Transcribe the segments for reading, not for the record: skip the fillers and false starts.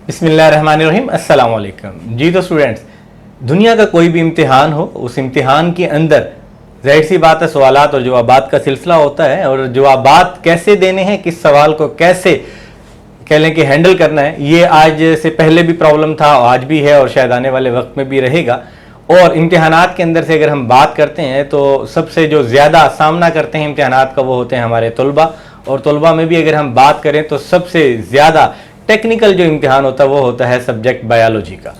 बिस्मिल्लाहिर्रहमानिर्रहीम, अस्सलाम वालेकुम। जी तो स्टूडेंट्स, दुनिया का कोई भी इम्तिहान हो, उस इम्तिहान के अंदर जाहिर सी बात है सवालात और जवाबात का सिलसिला होता है, और जवाबात कैसे देने हैं, किस सवाल को कैसे कह लें कि हैंडल करना है, ये आज से पहले भी प्रॉब्लम था, आज भी है और शायद आने वाले वक्त में भी रहेगा। और इम्तिहानात के अंदर से अगर हम बात करते हैं तो सबसे जो ज़्यादा सामना करते हैं इम्तिहानात का वो होते हैं हमारे तलबा, और तलबा में भी अगर हम बात करें तो सबसे ज़्यादा टेक्निकल जो इम्तिहान होता है वो होता है सब्जेक्ट बायोलॉजी का।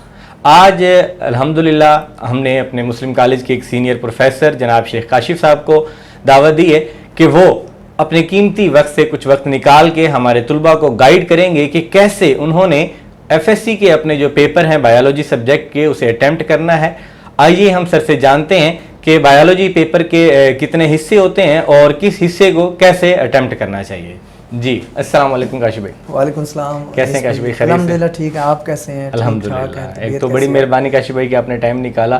आज अल्हम्दुलिल्लाह हमने अपने मुस्लिम कॉलेज के एक सीनियर प्रोफेसर जनाब शेख काशिफ साहब को दावत दी है कि वो अपने कीमती वक्त से कुछ वक्त निकाल के हमारे तलबा को गाइड करेंगे कि कैसे उन्होंने एफएससी के अपने जो पेपर हैं बायोलॉजी सब्जेक्ट के उसे अटैम्प्ट करना है। आइए हम सर से जानते हैं कि बायोलॉजी पेपर के कितने हिस्से होते हैं और किस हिस्से को कैसे अटैम्प्ट करना चाहिए। जी अस्सलाम वालेकुम काशिफ भाई। वालेकुम सलाम। कैसे हैं काशिफ भाई? खैरियत से? अल्हम्दुलिल्लाह ठीक है, आप कैसे हैं? अल्हम्दुलिल्लाह। एक तो बड़ी मेहरबानी काशिफ भाई कि आपने टाइम निकाला।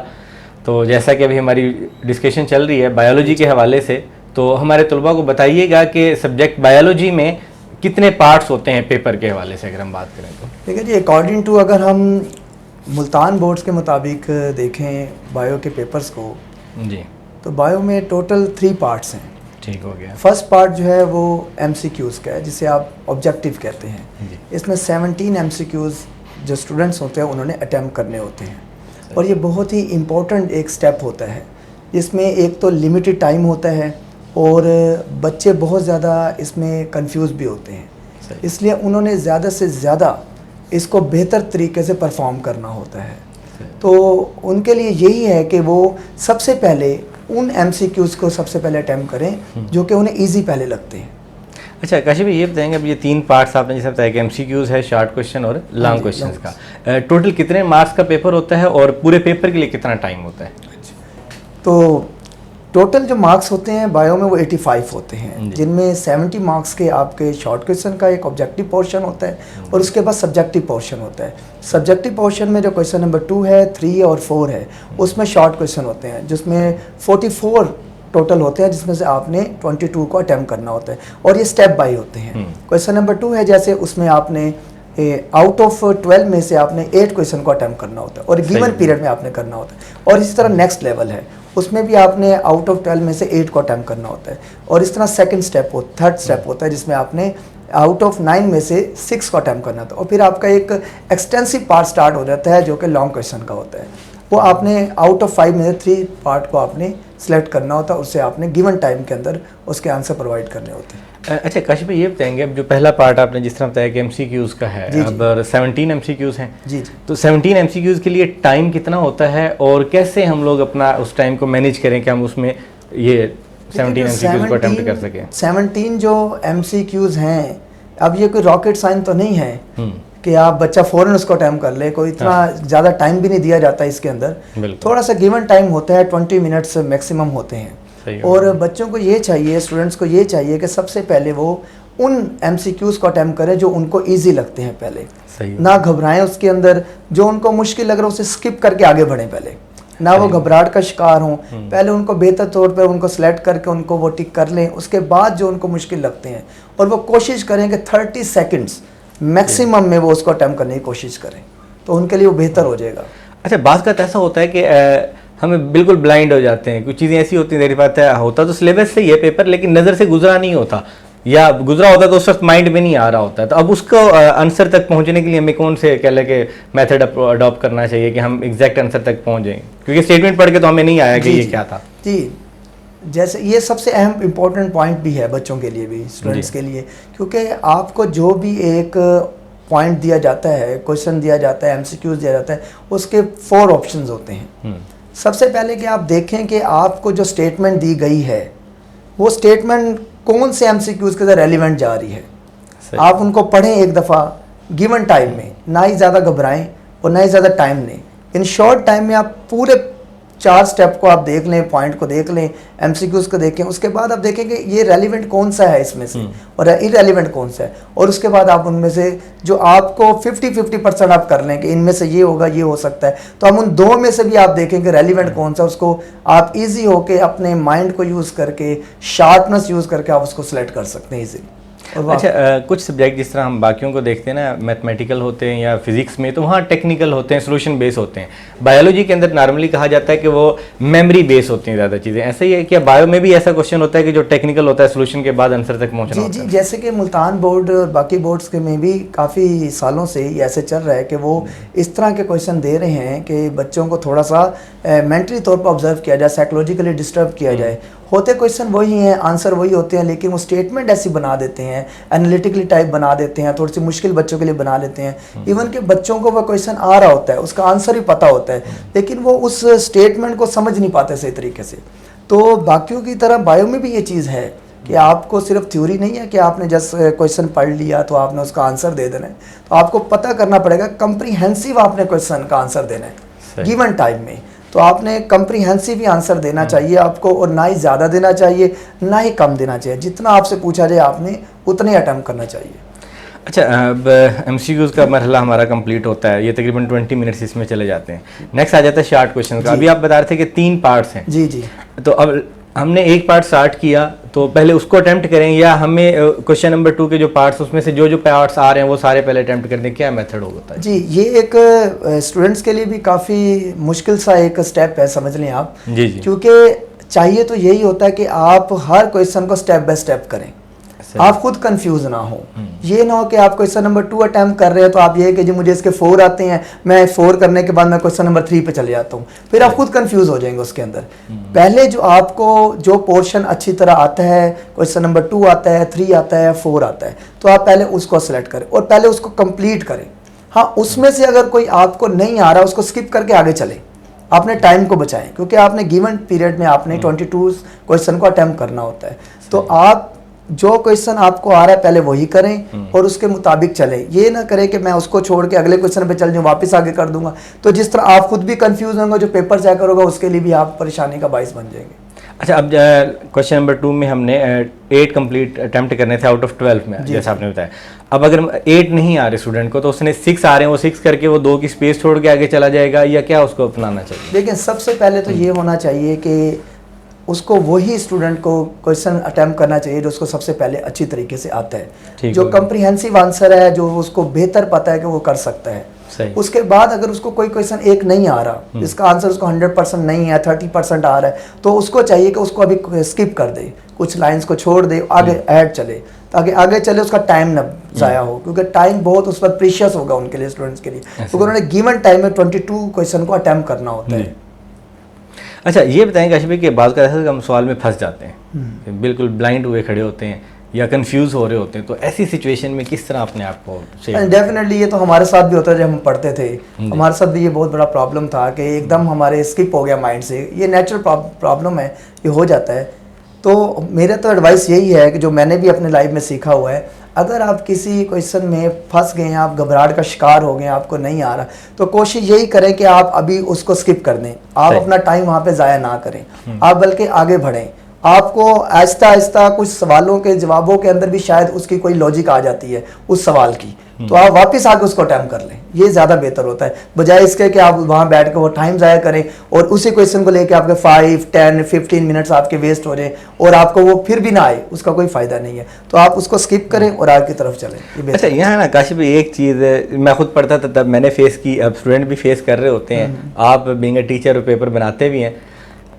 तो जैसा कि अभी हमारी डिस्कशन चल रही है बायोलॉजी के हवाले से, तो हमारे तलबा को बताइएगा कि सब्जेक्ट बायोलॉजी में कितने पार्ट्स होते हैं पेपर के हवाले से अगर हम बात करें तो। ठीक है जी, अकॉर्डिंग टू अगर हम मुल्तान बोर्ड्स के मुताबिक देखें बायो के पेपर्स को जी, तो बायो में टोटल 3 पार्ट्स हैं। ठीक हो गया। फर्स्ट पार्ट जो है वो MCQs का है, जिसे आप ऑब्जेक्टिव कहते हैं। इसमें 17 MCQs जो स्टूडेंट्स होते हैं उन्होंने अटैम्प्ट करने होते हैं, और ये बहुत ही इम्पोर्टेंट एक स्टेप होता है। इसमें एक तो लिमिटेड टाइम होता है और बच्चे बहुत ज़्यादा इसमें कंफ्यूज भी होते हैं, इसलिए उन्होंने ज़्यादा से ज़्यादा इसको बेहतर तरीके से परफॉर्म करना होता है। तो उनके लिए यही है कि वो सबसे पहले उन MCQs को सबसे पहले अटैम्प्ट करें जो कि उन्हें ईजी पहले लगते हैं। अच्छा काशिफ भाई, ये बताएंगे अब ये 3 पार्ट्स आपने जैसे बताया कि MCQs है, शॉर्ट क्वेश्चन और लॉन्ग क्वेश्चंस का, टोटल कितने मार्क्स का पेपर होता है और पूरे पेपर के लिए कितना टाइम होता है? तो टोटल जो मार्क्स होते हैं बायो में वो 85 होते हैं, जिनमें 70 मार्क्स के आपके शॉर्ट क्वेश्चन का एक ऑब्जेक्टिव पोर्शन होता है और उसके बाद सब्जेक्टिव पोर्शन होता है। सब्जेक्टिव पोर्शन में जो क्वेश्चन नंबर 2 है, 3 और 4 है, उसमें शॉर्ट क्वेश्चन होते हैं जिसमें 44 टोटल होते हैं, जिसमें से आपने 22 को अटैम्प्ट करना होता है, और ये स्टेप बाय होते हैं। क्वेश्चन नंबर 2 है जैसे उसमें आपने आउट ऑफ 12 में से आपने 8 क्वेश्चन को अटैम्प्ट करना होता है और गिवन पीरियड में आपने करना होता है। और इसी तरह नेक्स्ट लेवल है, उसमें भी आपने आउट ऑफ 12 में से 8 को अटैम्प्ट करना होता है। और इस तरह थर्ड स्टेप होता है जिसमें आपने आउट ऑफ 9 में से 6 को अटैम्प्ट करना होता है। और फिर आपका एक एक्सटेंसिव पार्ट स्टार्ट हो जाता है जो कि लॉन्ग क्वेश्चन का होता है। वो आपने आउट ऑफ 5 में से 3 पार्ट को आपने सेलेक्ट करना होता है, उससे आपने गिवन टाइम के अंदर उसके आंसर प्रोवाइड करने होते हैं। अच्छा काशिफ भाई, ये बताएंगे अब जो पहला पार्ट आपने जिस तरह बताया कि MCQs का है, अब 17 MCQs हैं जी, तो 17 MCQs के लिए टाइम कितना होता है और कैसे हम लोग अपना उस टाइम को मैनेज करें कि हम उसमें ये 17 MCQs को अटेम्प्ट कर सकें? 17 जो MCQs हैं, अब ये कोई रॉकेट साइंस तो नहीं है कि आप बच्चा फ़ौरन उसको अटैम्प्ट कर ले, कोई इतना ज़्यादा टाइम भी नहीं दिया जाता इसके अंदर। थोड़ा सा गिवन टाइम होता है, 20 मिनट्स मैक्सिमम होते हैं। और बच्चों को ये चाहिए, स्टूडेंट्स को ये चाहिए कि सबसे पहले वो उन MCQs को अटैम्प्ट करें जो उनको ईजी लगते हैं पहले, ना घबराएं उसके अंदर। जो उनको मुश्किल लग रहा है उसे स्किप करके आगे बढ़ें पहले, ना वो घबराहट का शिकार हों। पहले उनको बेहतर तौर पर उनको सेलेक्ट करके उनको वो टिक कर लें, उसके बाद जो उनको मुश्किल लगते हैं और वो कोशिश करें कि 30 सेकेंड्स मैक्सिमम में वो उसको अटैम्प्ट करने की कोशिश करें, तो उनके लिए वो बेहतर हो जाएगा। अच्छा, बात का ऐसा होता है कि हमें बिल्कुल ब्लाइंड हो जाते हैं, कुछ चीज़ें ऐसी होती हैं, मेरी बात है होता तो सिलेबस से ही है पेपर, लेकिन नज़र से गुजरा नहीं होता या गुजरा होता तो उस वक्त माइंड में नहीं आ रहा होता है। तो अब उसको आंसर तक पहुंचने के लिए हमें कौन से कह लें मेथड अडॉप्ट करना चाहिए कि हम एग्जैक्ट आंसर तक पहुंच जाएं? क्योंकि स्टेटमेंट पढ़ के तो हमें नहीं आया कि ये क्या था। जी, जैसे ये सबसे अहम इम्पोर्टेंट पॉइंट भी है बच्चों के लिए भी, स्टूडेंट्स के लिए, क्योंकि आपको जो भी एक पॉइंट दिया जाता है, क्वेश्चन दिया जाता है, MCQs दिया जाता है, उसके 4 ऑप्शंस होते हैं। सबसे पहले कि आप देखें कि आपको जो स्टेटमेंट दी गई है वो स्टेटमेंट कौन से MCQs के साथ रेलिवेंट जा रही है। आप उनको पढ़ें एक दफ़ा गिवन टाइम में, ना ही ज़्यादा घबराएं और ना ही ज़्यादा टाइम लें। इन शॉर्ट टाइम में आप पूरे 4 स्टेप को आप देख लें, पॉइंट को देख लें, MCQs को देखें, उसके बाद आप देखें कि ये रेलिवेंट कौन सा है इसमें से और इरेलीवेंट कौन सा है, और उसके बाद आप उनमें से जो आपको 50-50% आप कर लें कि इनमें से ये होगा, ये हो सकता है, तो हम उन 2 में से भी आप देखें कि रेलिवेंट कौन सा, उसको आप ईजी होके अपने माइंड को यूज़ करके, शार्पनेस यूज़ करके आप उसको सेलेक्ट कर सकते हैं ईजीली। अच्छा, कुछ सब्जेक्ट जिस तरह हम बाकियों को देखते हैं ना, मैथमेटिकल होते हैं या फिजिक्स में, तो वहाँ टेक्निकल होते हैं, सोल्यूशन बेस होते हैं। बायोलॉजी के अंदर नॉर्मली कहा जाता है कि वो मेमोरी बेस होती हैं ज़्यादा चीज़ें। ऐसा ही है क्या बायो में भी ऐसा क्वेश्चन होता है कि जो टेक्निकल होता है, सोल्यूशन के बाद आंसर तक पहुँचना होता है? जी, जैसे कि मुल्तान बोर्ड और बाकी बोर्ड्स के में भी काफ़ी सालों से ये ऐसे चल रहा है कि वो इस तरह के क्वेश्चन दे रहे हैं कि बच्चों को थोड़ा सा मेंटली तौर पर ऑब्जर्व किया जाए, साइकोलॉजिकली डिस्टर्ब किया जाए। होते क्वेश्चन वही हैं, आंसर वही होते हैं, लेकिन वो स्टेटमेंट ऐसी बना देते हैं, एनालिटिकली टाइप बना देते हैं, थोड़ी सी मुश्किल बच्चों के लिए बना लेते हैं। इवन कि बच्चों को वो क्वेश्चन आ रहा होता है, उसका आंसर ही पता होता है, लेकिन वो उस स्टेटमेंट को समझ नहीं पाते सही तरीके से। तो बाकियों की तरह बायो में भी ये चीज़ है कि आपको सिर्फ थ्योरी नहीं है कि आपने जस्ट क्वेश्चन पढ़ लिया तो आपने उसका आंसर दे देना है। तो आपको पता करना पड़ेगा, कंप्रीहेंसिव आपने क्वेश्चन का आंसर देना है गिवन टाइम में। तो आपने कंप्रीहेंसिव ही आंसर देना चाहिए आपको, और ना ही ज़्यादा देना चाहिए ना ही कम देना चाहिए। जितना आपसे पूछा जाए आपने उतने अटैम्प्ट करना चाहिए। अच्छा, अब MCQs का मरहला हमारा कंप्लीट होता है, ये तकरीबन 20 मिनट्स इसमें चले जाते हैं। नेक्स्ट आ जाता है शॉर्ट क्वेश्चन का। अभी आप बता रहे थे कि 3 पार्ट्स हैं। जी जी। तो अब हमने एक पार्ट स्टार्ट किया, तो पहले उसको अटेम्प्ट करें, या हमें क्वेश्चन नंबर 2 के जो पार्ट्स, उसमें से जो पार्ट्स आ रहे हैं वो सारे पहले अटेम्प्ट कर दें? क्या मेथड होता है? जी, ये एक स्टूडेंट्स के लिए भी काफ़ी मुश्किल सा एक स्टेप है, समझ लें आप। जी जी। क्योंकि चाहिए तो यही होता है कि आप हर क्वेश्चन को स्टेप बाय स्टेप करें, आप खुद कंफ्यूज ना हो। ये ना हो कि आप क्वेश्चन नंबर 2 अटैम्प्ट कर रहे हो तो आप ये कि जी मुझे इसके 4 आते हैं, मैं 4 करने के बाद मैं क्वेश्चन नंबर 3 पे चले जाता हूँ, फिर आप खुद कंफ्यूज हो जाएंगे उसके अंदर। पहले जो आपको जो पोर्शन अच्छी तरह आता है, क्वेश्चन नंबर 2 आता है, 3 आता है, 4 आता है, तो आप पहले उसको सेलेक्ट करें और पहले उसको कंप्लीट करें। हाँ, उसमें से अगर कोई आपको नहीं आ रहा उसको स्किप करके आगे चलें, आपने टाइम को बचाएं, क्योंकि आपने गिवन पीरियड में आपने 22 क्वेश्चन को अटेम्प्ट करना होता है। तो आप जो क्वेश्चन आपको आ रहा है पहले वही करें और उसके मुताबिक चलें। ये ना करें कि मैं उसको छोड़ के अगले क्वेश्चन पे चल जाऊँ, वापस आगे कर दूंगा। तो जिस तरह आप खुद भी कंफ्यूज होंगे, जो पेपर चेक करोगे उसके लिए भी आप परेशानी का बाइस बन जाएंगे। अच्छा, अब क्वेश्चन नंबर 2 में हमने 8 कंप्लीट अटेम्प्ट करने थे आउट ऑफ 12 में, जैसा आपने बताया। अब अगर 8 नहीं आ रहे स्टूडेंट को, तो उसने 6 आ रहे हैं, वो 6 करके वो 2 की स्पेस छोड़ के आगे चला जाएगा, या क्या उसको अपनाना चाहिए? देखिए, सबसे पहले तो ये होना चाहिए कि उसको वही स्टूडेंट को क्वेश्चन अटेम्प्ट करना चाहिए जो उसको सबसे पहले अच्छी तरीके से आता है, जो कम्प्रीहेंसिव आंसर है, जो उसको बेहतर पता है कि वो कर सकता है। उसके बाद अगर उसको कोई क्वेश्चन एक नहीं आ रहा, इसका आंसर उसको 100% नहीं है, 30% आ रहा है, तो उसको चाहिए कि उसको अभी स्किप कर दे, कुछ लाइंस को छोड़ दे, आगे ऐड चले, ताकि आगे चले उसका टाइम न ज़ाया हो, क्योंकि टाइम बहुत उस पर प्रीशियस होगा उनके लिए, स्टूडेंट्स के लिए, क्योंकि उन्होंने गिवन टाइम में 22 क्वेश्चन को अटेम्प्ट करना होता है। अच्छा, ये बताएं काशिफ भाई कि बात का ऐसा हम सवाल में फंस जाते हैं, बिल्कुल ब्लाइंड हुए खड़े होते हैं या कंफ्यूज हो रहे होते हैं, तो ऐसी सिचुएशन में किस तरह अपने आप को? डेफिनेटली ये तो हमारे साथ भी होता है, जब हम पढ़ते थे हमारे साथ भी ये बहुत बड़ा प्रॉब्लम था कि एकदम हमारे स्किप हो गया माइंड से। ये नेचुरल प्रॉब्लम है, ये हो जाता है। तो मेरा तो एडवाइस यही है कि जो मैंने भी अपने लाइफ में सीखा हुआ है, अगर आप किसी क्वेश्चन में फंस गए हैं, आप घबराहट का शिकार हो गए हैं, आपको नहीं आ रहा, तो कोशिश यही करें कि आप अभी उसको स्किप कर दें। आप अपना टाइम वहाँ पे ज़ाया ना करें, आप बल्कि आगे बढ़ें। आपको आहिस्ता आहिस्ता कुछ सवालों के जवाबों के अंदर भी शायद उसकी कोई लॉजिक आ जाती है उस सवाल की, तो आप वापस आके उसको अटेम्प्ट कर लें, ये ज़्यादा बेहतर होता है, बजाय इसके कि आप वहाँ बैठ के वो टाइम ज़ाया करें और उसी क्वेश्चन को लेके आपके 5, 10, 15 मिनट्स आपके वेस्ट हो रहे और आपको वो फिर भी ना आए, उसका कोई फ़ायदा नहीं है। तो आप उसको स्किप करें और आगे की तरफ चलें। अच्छा, यहाँ ना काशिफ भाई एक चीज़ मैं खुद पढ़ता था तब मैंने फेस की, अब स्टूडेंट भी फेस कर रहे होते हैं, आप बीइंग अ टीचर और पेपर बनाते भी हैं।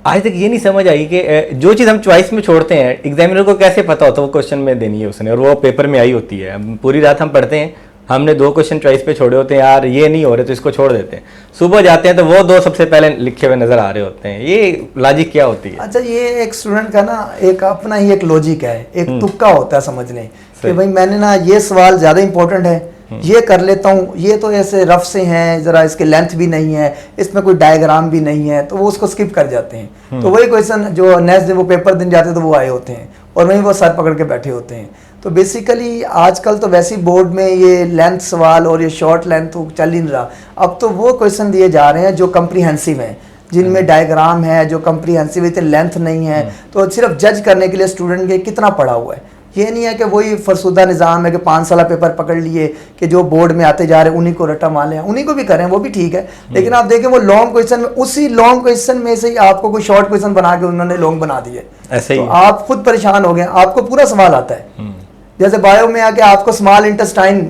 आज तक ये नहीं समझ आई कि जो चीज़ हम चॉइस में छोड़ते हैं, एग्जामिनर को कैसे पता होता है वो क्वेश्चन में देनी है उसने, और वो पेपर में आई होती है। पूरी रात हम पढ़ते हैं, हमने 2 क्वेश्चन चॉइस पे छोड़े होते हैं, यार ये नहीं हो रहे तो इसको छोड़ देते हैं, सुबह जाते हैं तो वो 2 सबसे पहले लिखे हुए नजर आ रहे होते हैं। ये लॉजिक क्या होती है? अच्छा, ये एक स्टूडेंट का ना एक अपना ही एक लॉजिक है, एक तुक्का होता है, समझ लें कि भाई मैंने ना ये सवाल ज़्यादा इंपॉर्टेंट है, ये कर लेता हूँ, ये तो ऐसे रफ से हैं, ज़रा इसके लेंथ भी नहीं है, इसमें कोई डायग्राम भी नहीं है, तो वो उसको स्किप कर जाते हैं। तो वही क्वेश्चन जो नेक्स्ट दिन वो पेपर दिन जाते हैं तो वो आए होते हैं और वहीं वो सर पकड़ के बैठे होते हैं। तो बेसिकली आजकल तो वैसे ही बोर्ड में ये लेंथ सवाल और ये शॉर्ट लेंथ तो चल ही नहीं रहा, अब तो वो क्वेश्चन दिए जा रहे हैं जो कम्प्रीहेंसिव हैं, जिनमें डायग्राम है, जो कम्प्रीहेंसिव इतने लेंथ नहीं है। तो सिर्फ जज करने के लिए स्टूडेंट के कितना पढ़ा हुआ है, ये नहीं है कि वही फरसुदा निज़ाम है कि 5 साल पेपर पकड़ लिए कि जो बोर्ड में आते जा रहे हैं उन्हीं को रट्टा मार लें, उन्हीं को भी करें, वो भी ठीक है। लेकिन आप देखें वो लॉन्ग क्वेश्चन में, उसी लॉन्ग क्वेश्चन में से ही आपको कोई शॉर्ट क्वेश्चन बना के उन्होंने लॉन्ग बना दिए, ऐसे ही तो आप खुद परेशान हो गए। आपको पूरा सवाल आता है जैसे बायो में आके आपको स्मॉल इंटेस्टाइन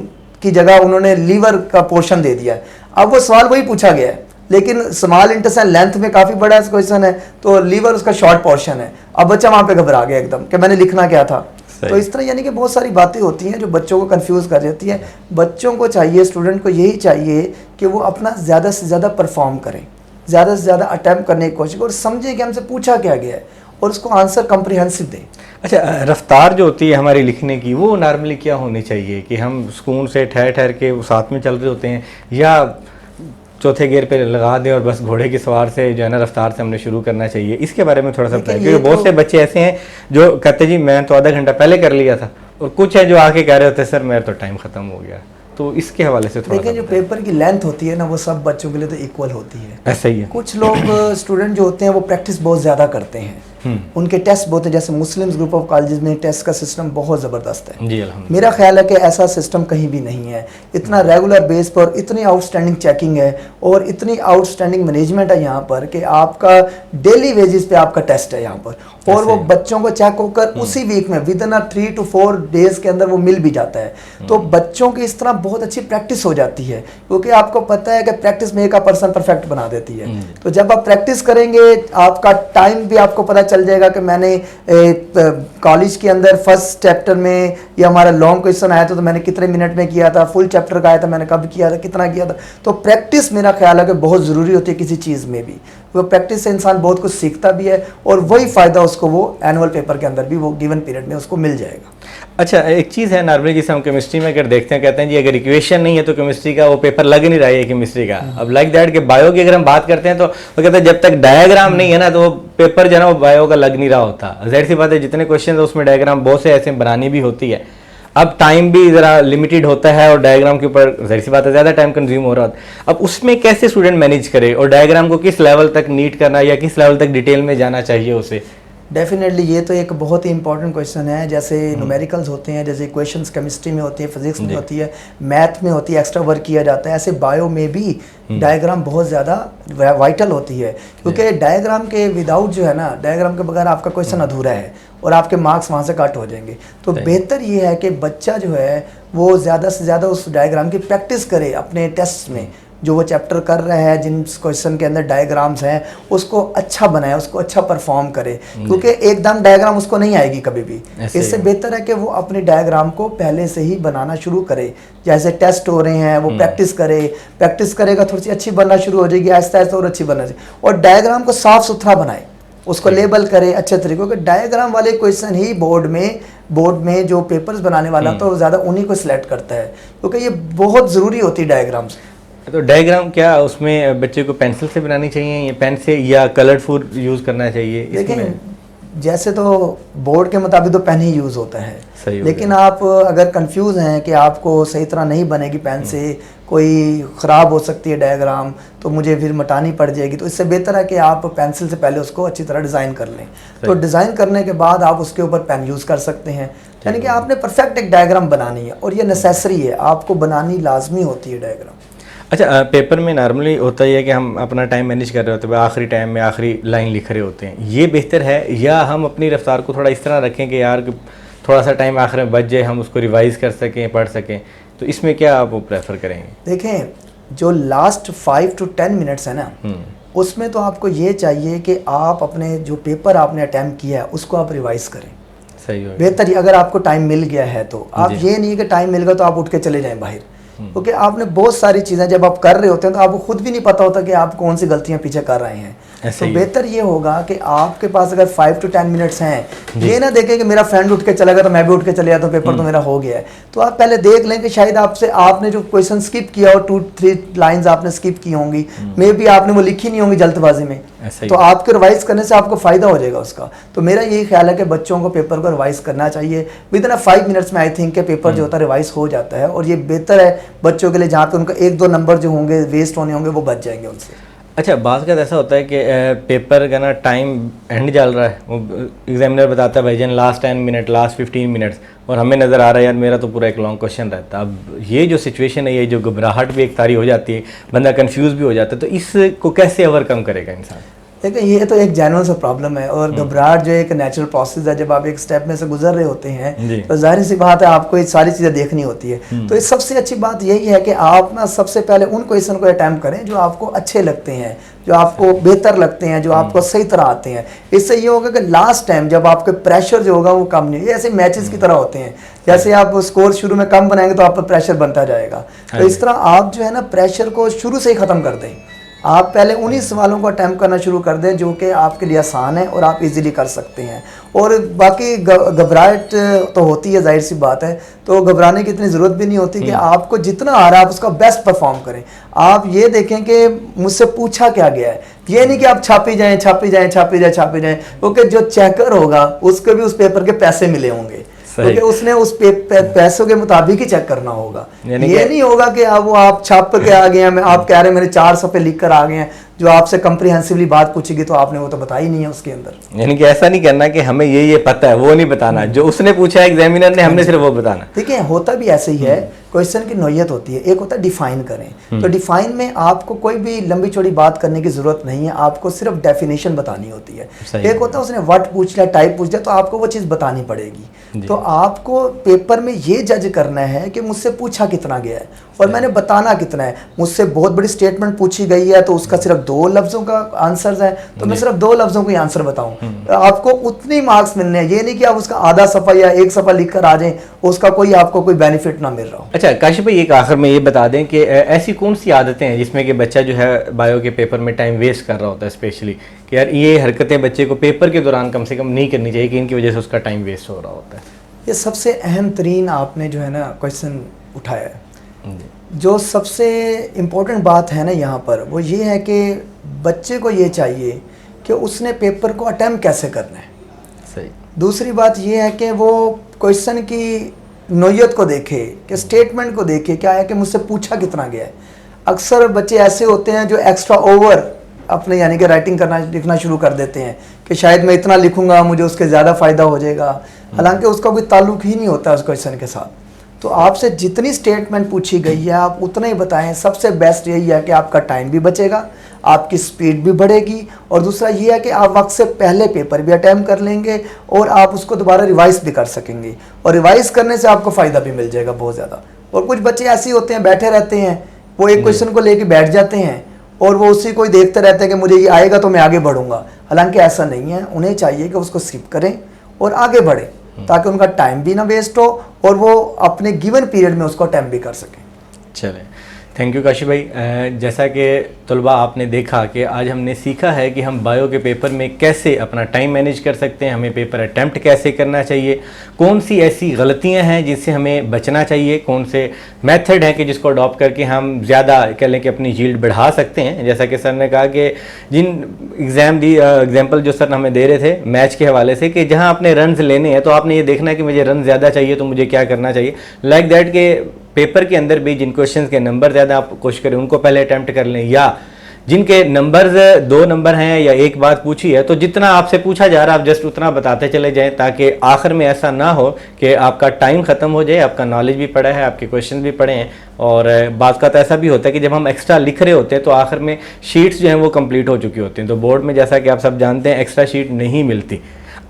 की जगह उन्होंने लीवर का पोर्शन दे दिया है, अब वो सवाल वही पूछा गया है, लेकिन स्मॉल इंटेस्टाइन लेंथ में काफ़ी बड़ा क्वेश्चन है, तो लीवर उसका शॉर्ट पोर्शन है। अब बच्चा वहाँ पे घबरा गया एकदम कि मैंने लिखना क्या था। तो इस तरह यानी कि बहुत सारी बातें होती हैं जो बच्चों को कंफ्यूज कर देती हैं। बच्चों को चाहिए, स्टूडेंट को यही चाहिए कि वो अपना ज़्यादा से ज़्यादा परफॉर्म करें, ज़्यादा से ज़्यादा अटैम्प्ट करने की कोशिश करें और समझें कि हमसे पूछा क्या गया है और उसको आंसर कम्प्रिहेंसिव दें। अच्छा, रफ्तार जो होती है हमारी लिखने की वो नॉर्मली क्या होनी चाहिए कि हम सुकून से ठहर ठहर के वो साथ में चल रहे होते हैं, या चौथे गियर पे लगा दें और बस घोड़े की सवार से जो है ना रफ्तार से हमने शुरू करना चाहिए? इसके बारे में थोड़ा सा बताएं, क्योंकि बहुत से बच्चे ऐसे हैं जो कहते जी मैं तो आधा घंटा पहले कर लिया था, और कुछ है जो आके कह रहे होते सर मेरा तो टाइम ख़त्म हो गया। तो इसके हवाले से थोड़ा देखिए, जो पेपर की लेंथ होती है ना वो सब बच्चों के लिए तो इक्वल होती है। ऐसा ही है। कुछ लोग स्टूडेंट जो होते हैं वो प्रैक्टिस बहुत ज़्यादा करते हैं, उनके टेस्ट बहुत है, जैसे मुस्लिम्स ग्रुप ऑफ कॉलेजेस में टेस्ट का सिस्टम बहुत ज़बरदस्त है जी, अल्हम्दुलिल्लाह। मेरा ख्याल है कि ऐसा सिस्टम कहीं भी नहीं है। इतना रेगुलर बेस पर इतनी आउटस्टैंडिंग चेकिंग है और इतनी आउटस्टैंडिंग मैनेजमेंट है यहाँ पर कि आपका डेली वेजेस पे आपका टेस्ट है यहाँ पर, और वो बच्चों को चेक होकर उसी वीक में विद इन 3 to 4 डेज के अंदर वो मिल भी जाता है। तो बच्चों की इस तरह बहुत अच्छी प्रैक्टिस हो जाती है, क्योंकि आपको पता है कि practice make a person perfect बना देती है। तो जब आप प्रैक्टिस करेंगे आपका टाइम भी आपको पता चल जाएगा कि मैंने कॉलेज के अंदर फर्स्ट चैप्टर में या हमारा लॉन्ग क्वेश्चन आया था तो मैंने कितने मिनट में किया था, फुल चैप्टर का आया था मैंने कब किया था, कितना किया था। तो प्रैक्टिस मेरा ख्याल है कि बहुत ज़रूरी होती है किसी चीज़ में भी। वो प्रैक्टिस से इंसान बहुत कुछ सीखता भी है और वही फ़ायदा उसको वो एनुअल पेपर के अंदर भी वो गिवन पीरियड में उसको मिल जाएगा। अच्छा, एक चीज़ है नॉर्मली जिसे हम केमिस्ट्री में अगर देखते हैं, कहते हैं जी अगर इक्वेशन नहीं है तो केमिस्ट्री का वो पेपर लग नहीं रहा है केमिस्ट्री का। अब लाइक दैट के बायो की अगर हम बात करते हैं तो वो कहते हैं जब तक डायग्राम नहीं है ना तो वो पेपर जो है ना वो बायो का लग नहीं रहा होता। जाहिर सी बात है जितने क्वेश्चन है उसमें डायग्राम बहुत से ऐसे बनानी भी होती है। अब टाइम भी ज़रा लिमिटेड होता है और डायग्राम के ऊपर जाहिर सी बात है ज़्यादा टाइम कंज्यूम हो रहा होता है। अब उसमें कैसे स्टूडेंट मैनेज करे और डायग्राम को किस लेवल तक नीट करना या किस लेवल तक डिटेल में जाना चाहिए उसे? डेफिनेटली ये तो एक बहुत ही इंपॉर्टेंट क्वेश्चन है। जैसे न्यूमेरिकल्स होते हैं, जैसे इक्वेशंस केमिस्ट्री में होती है, फिजिक्स में होती है, मैथ में होती है, एक्स्ट्रा वर्क किया जाता है, ऐसे बायो में भी डायग्राम बहुत ज़्यादा वाइटल होती है, क्योंकि डायग्राम के विदाउट जो है ना, डायग्राम के बगैर आपका क्वेश्चन अधूरा है और आपके मार्क्स वहाँ से कट हो जाएंगे। तो बेहतर ये है कि बच्चा जो है वो ज़्यादा से ज़्यादा उस डायग्राम की प्रैक्टिस करे अपने टेस्ट में, जो वो चैप्टर कर रहा है, जिन क्वेश्चन के अंदर डायग्राम्स हैं उसको अच्छा बनाए, उसको अच्छा परफॉर्म करे, क्योंकि एकदम डायग्राम उसको नहीं आएगी कभी भी। इससे बेहतर है कि वो अपने डायग्राम को पहले से ही बनाना शुरू करे। जैसे टेस्ट हो रहे हैं वो प्रैक्टिस करे, प्रैक्टिस करेगा थोड़ी सी अच्छी बनना शुरू हो जाएगी, आहिस्ता आहिस्ता और अच्छी बनना चाहिए। और डायग्राम को साफ सुथरा बनाए, उसको लेबल करे अच्छे तरीके, क्योंकि डायग्राम वाले क्वेश्चन ही बोर्ड में जो पेपर्स बनाने वाला तो ज़्यादा उन्हीं को सिलेक्ट करता है, क्योंकि ये बहुत ज़रूरी होती है डायग्राम्स। तो डायग्राम क्या उसमें बच्चे को पेंसिल से बनानी चाहिए या पेन से या कलर्ड फूड यूज़ करना चाहिए? देखिए, जैसे तो बोर्ड के मुताबिक तो पेन ही यूज़ होता है, लेकिन आप अगर कंफ्यूज हैं कि आपको सही तरह नहीं बनेगी पेन से, कोई ख़राब हो सकती है डायग्राम तो मुझे फिर मिटानी पड़ जाएगी, तो इससे बेहतर है कि आप पेंसिल से पहले उसको अच्छी तरह डिज़ाइन कर लें। तो डिज़ाइन करने के बाद आप उसके ऊपर पेन यूज़ कर सकते हैं। यानी कि आपने परफेक्ट एक डायग्राम बनानी है और ये नेसेसरी है, आपको बनानी लाजमी होती है डायग्राम। अच्छा, पेपर में नॉर्मली होता ही है कि हम अपना टाइम मैनेज कर रहे होते हैं, आखिरी टाइम में आखिरी लाइन लिख रहे होते हैं, ये बेहतर है या हम अपनी रफ्तार को थोड़ा इस तरह रखें कि यार थोड़ा सा टाइम आखिर में बच जाए, हम उसको रिवाइज़ कर सकें, पढ़ सकें? तो इसमें क्या आप प्रेफर करेंगे? देखें, जो लास्ट 5 to 10 मिनट्स है ना, उसमें तो आपको ये चाहिए कि आप अपने जो पेपर आपने अटैम्प्ट किया है उसको आप रिवाइज करें। सही हो, बेहतर अगर आपको टाइम मिल गया है तो आप ये नहीं कि टाइम मिल गया तो आप उठ के चले जाएं बाहर, क्योंकि आपने बहुत सारी चीज़ें जब आप कर रहे होते हैं तो आपको खुद भी नहीं पता होता कि आप कौन सी गलतियां पीछे कर रहे हैं। तो बेहतर ये होगा कि आपके पास अगर 5 to 10 मिनट्स हैं, ये ना देखें कि मेरा फ्रेंड उठ के चला गया तो मैं भी उठ के चले जाता हूँ, पेपर तो मेरा हो गया है। तो आप पहले देख लें कि शायद आपने जो क्वेश्चन स्किप किया और 2-3 लाइंस आपने स्किप की होंगी, मे बी आपने वो लिखी नहीं होंगी जल्दबाजी में, तो आपके रिवाइज करने से आपको फ़ायदा हो जाएगा उसका। तो मेरा यही ख्याल है कि बच्चों को पेपर को रिवाइज करना चाहिए। विद इन 5 मिनट्स में आई थिंक के पेपर जो होता है रिवाइज हो जाता है, और ये बेहतर है बच्चों के लिए, जहाँ पे उनका 1-2 नंबर जो होंगे वेस्ट होने होंगे वो बच जाएंगे उनसे। अच्छा, बात का ऐसा होता है कि पेपर का ना टाइम एंड चल रहा है, वो एग्जामिनर बताता है भाईजान लास्ट 10 मिनट, लास्ट 15 मिनट्स, और हमें नज़र आ रहा है यार मेरा तो पूरा एक लॉन्ग क्वेश्चन रहता है। अब ये जो सिचुएशन है, ये जो घबराहट भी एक तारी हो जाती है, बंदा कंफ्यूज भी हो जाता है, तो इसको कैसे ओवरकम करेगा इंसान? देखिए ये तो एक जेन्युइन सा प्रॉब्लम है, और घबराहट जो एक नेचुरल प्रोसेस है। जब आप एक स्टेप में से गुजर रहे होते हैं तो जाहिर सी बात है आपको ये सारी चीज़ें देखनी होती है। तो इस सबसे अच्छी बात यही है कि आप ना सबसे पहले उन क्वेश्चन को अटैम्प्ट करें जो आपको अच्छे लगते हैं, जो आपको बेहतर लगते हैं, जो आपको सही तरह आते हैं। इससे ये होगा कि लास्ट टाइम जब आपके प्रेशर जो होगा वो कम नहीं, ये ऐसे मैचेस की तरह होते हैं। जैसे आप स्कोर शुरू में कम बनाएंगे तो आप पर प्रेशर बनता जाएगा। तो इस तरह आप जो है ना प्रेशर को शुरू से ही ख़त्म कर दें। आप पहले उन्हीं सवालों को अटैम्प्ट करना शुरू कर दें जो कि आपके लिए आसान है और आप इजीली कर सकते हैं। और बाकी घबराहट तो होती है, जाहिर सी बात है, तो घबराने की इतनी ज़रूरत भी नहीं होती कि आपको जितना आ रहा है आप उसका बेस्ट परफॉर्म करें। आप ये देखें कि मुझसे पूछा क्या गया है, ये नहीं कि आप छापी जाएं, क्योंकि जो चेकर होगा उसको भी उस पेपर के पैसे मिले होंगे, क्योंकि उसने उस पैसों के मुताबिक ही चेक करना होगा। ये नहीं होगा कि आप छाप के आ गए हैं, आप कह रहे हैं मेरे 4 सफ़े लिख कर आ गए हैं, जो आपसे कंप्रीहेंसिवली बात पूछेगी तो आपने वो तो बताई नहीं है उसके अंदर। यानी कि ऐसा नहीं करना कि हमें ये पता है, वो नहीं बताना, जो उसने पूछा एग्जामिनर ने हमने सिर्फ वो बताना। ठीक है, होता भी ऐसे ही है। क्वेश्चन की नौयत होती है, एक होता है डिफाइन करें। तो डिफाइन में आपको कोई भी लंबी चौड़ी बात करने की जरूरत नहीं है, आपको सिर्फ डेफिनेशन बतानी होती है। एक होता है उसने व्हाट पूछ लिया, टाइप पूछ लिया, तो आपको वो चीज़ बतानी पड़ेगी। तो आपको पेपर में ये जज करना है कि मुझसे पूछा कितना गया है और मैंने बताना कितना है। मुझसे बहुत बड़ी स्टेटमेंट पूछी गई है तो उसका सिर्फ 2 लफ्ज़ों का आंसर है, तो मैं सिर्फ 2 लफ्ज़ों को ही आंसर बताऊं। आपको उतने मार्क्स मिलने हैं, ये नहीं कि आप उसका आधा सफ़ा या 1 सफ़ा लिख कर आ जाएं, उसका कोई आपको कोई बेनिफिट ना मिल रहा हो। अच्छा काशिफ भाई, एक आखिर में ये बता दें कि ऐसी कौन सी आदतें हैं जिसमें कि बच्चा जो है बायो के पेपर में टाइम वेस्ट कर रहा होता है, स्पेशली कि यार ये हरकतें बच्चे को पेपर के दौरान कम से कम नहीं करनी चाहिए कि इनकी वजह से उसका टाइम वेस्ट हो रहा होता है। ये सबसे अहम तरीन आपने जो है ना क्वेश्चन उठाया है। जो सबसे इम्पोर्टेंट बात है ना यहाँ पर वो ये है कि बच्चे को ये चाहिए कि उसने पेपर को अटेम्प्ट कैसे करना है। सही। दूसरी बात ये है कि वो क्वेश्चन की नौयत को देखे, कि स्टेटमेंट को देखे, क्या है कि मुझसे पूछा कितना गया है। अक्सर बच्चे ऐसे होते हैं जो एक्स्ट्रा ओवर अपने यानी कि राइटिंग करना लिखना शुरू कर देते हैं कि शायद मैं इतना लिखूंगा मुझे उसके ज़्यादा फ़ायदा हो जाएगा, हालांकि उसका कोई ताल्लुक ही नहीं होता उस क्वेश्चन के साथ। तो आपसे जितनी स्टेटमेंट पूछी गई है आप उतना ही बताएं। सबसे बेस्ट यही है कि आपका टाइम भी बचेगा, आपकी स्पीड भी बढ़ेगी, और दूसरा ये है कि आप वक्त से पहले पेपर भी अटैम्प्ट कर लेंगे और आप उसको दोबारा रिवाइज भी कर सकेंगे, और रिवाइज करने से आपको फ़ायदा भी मिल जाएगा बहुत ज़्यादा। और कुछ बच्चे ऐसे होते हैं बैठे रहते हैं, वो एक क्वेश्चन को लेके बैठ जाते हैं और वो उसी को ही देखते रहते हैं कि मुझे ये आएगा तो मैं आगे बढ़ूंगा। हालांकि ऐसा नहीं है, उन्हें चाहिए कि उसको स्किप करें और आगे बढ़ें ताकि उनका टाइम भी ना वेस्ट हो और वो अपने गिवन पीरियड में उसको अटेम्प्ट भी कर सकें। चलें, थैंक यू काशिफ भाई। जैसा कि तलबा आपने देखा कि आज हमने सीखा है कि हम बायो के पेपर में कैसे अपना टाइम मैनेज कर सकते हैं, हमें पेपर अटैम्प्ट कैसे करना चाहिए, कौन सी ऐसी गलतियां हैं जिससे हमें बचना चाहिए, कौन से मेथड हैं कि जिसको अडॉप्ट करके हम ज़्यादा कह लें कि अपनी यील्ड बढ़ा सकते हैं। जैसा कि सर ने कहा कि जिन एग्जाम्पल जो सर हमें दे रहे थे मैच के हवाले से कि जहाँ आपने रन लेने हैं तो आपने ये देखना है कि मुझे रन ज़्यादा चाहिए तो मुझे क्या करना चाहिए। लाइक दैट के पेपर के अंदर भी जिन क्वेश्चंस के नंबर ज़्यादा आप कोशिश करें उनको पहले अटैम्प्ट कर लें, या जिनके नंबर्स 2 नंबर हैं या एक बात पूछी है तो जितना आपसे पूछा जा रहा है आप जस्ट उतना बताते चले जाएं, ताकि आखिर में ऐसा ना हो कि आपका टाइम ख़त्म हो जाए, आपका नॉलेज भी पड़ा है, आपके क्वेश्चन भी पढ़े हैं। और बात का तो ऐसा भी होता है कि जब हम एक्स्ट्रा लिख रहे होते हैं तो आखिर में शीट्स जो हैं वो कंप्लीट हो चुकी होती हैं, तो बोर्ड में जैसा कि आप सब जानते हैं एक्स्ट्रा शीट नहीं मिलती।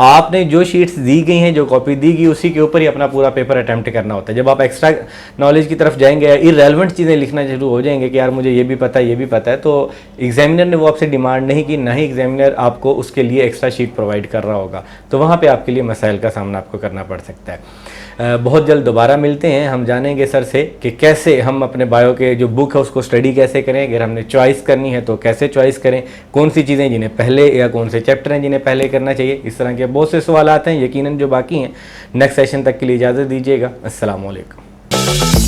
आपने जो शीट्स दी गई हैं, जो कॉपी दी गई, उसी के ऊपर ही अपना पूरा पेपर अटैम्प्ट करना होता है। जब आप एक्स्ट्रा नॉलेज की तरफ जाएंगे या इररेलेवेंट चीज़ें लिखना शुरू हो जाएंगे कि यार मुझे ये भी पता है ये भी पता है, तो एग्जामिनर ने वो आपसे डिमांड नहीं की, ना ही एग्जामिनर आपको उसके लिए एक्स्ट्रा शीट प्रोवाइड कर रहा होगा, तो वहाँ पे आपके लिए मसाइल का सामना आपको करना पड़ सकता है। बहुत जल्द दोबारा मिलते हैं, हम जानेंगे सर से कि कैसे हम अपने बायो के जो बुक है उसको स्टडी कैसे करें, अगर हमने चॉइस करनी है तो कैसे चॉइस करें, कौन सी चीज़ें जिन्हें पहले या कौन से चैप्टर हैं जिन्हें पहले करना चाहिए। इस तरह के बहुत से सवाल आते हैं, यकीनन जो बाकी हैं। नेक्स्ट सेशन तक के लिए इजाज़त दीजिएगा। अस्सलाम वालेकुम।